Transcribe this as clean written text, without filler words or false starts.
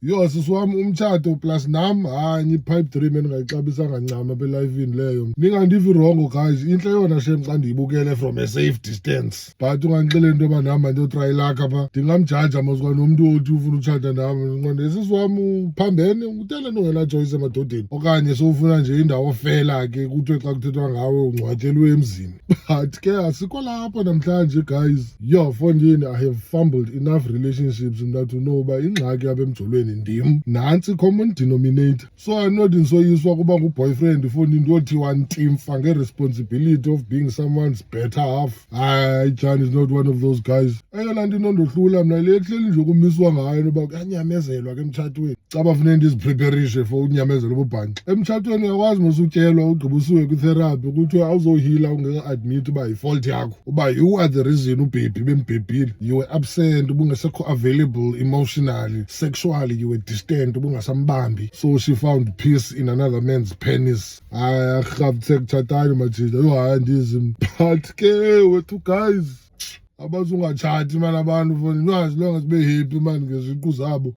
Yo sisi wami umtshado plus nami hayi ipipe dream engayixabisanga ncama belayifini leyo. Ningandivi wrong guys, inhle yona shem xa ndiyibukele from a safe distance. But ungangixeleli into yoba nami mandiyotraya ilakha pha. Ndingamjaja moswa nomuntu othi ufuna utshata nami. Nqonde sisi wami uphambene utele nto ungena-choice emadodeni. Okanye sowufuna nje indawo ofela ke kuthiwe xa kuthethwa ngawe ungcwatyelwe emzini. But ke asikho lapho namhlanje guys. Yo fondini, I have fumbled enough relationships mna to know uba ingxaki apha emjolweni ndim. Nantsi common denominator. So andinodi ndisoyiswa kuba nguboyfriend ifoni ndiyothiwa ntimfa nge-responsibility of being someone's better half. Hayi, John is not one of those guys. Eyona nto inondohlula mna le ehleli nje kumiswa ngayo noba kuyanyamezelwa ke emtshatweni. Caba funeka ndizipreparishe for unyamezela ububhanxa. Emtshatweni uyakwazi mosutyelwa ugqiba usuke kwitherapy kuthiwe awuzohila ungeka-admit uba yifault yakho. Uba you are the reason ubhebhi bembhebhile. You were absent, ubungasekho available emotionally, sexually you were distant, ubungasambambi. So she found peace in another man's penis. Hayi arhabthe kutshatani majida. Yo hayi andizim. But ke wethu guys, abazungatshati mani abantu for as long as be happy mani ngeziqu zabo.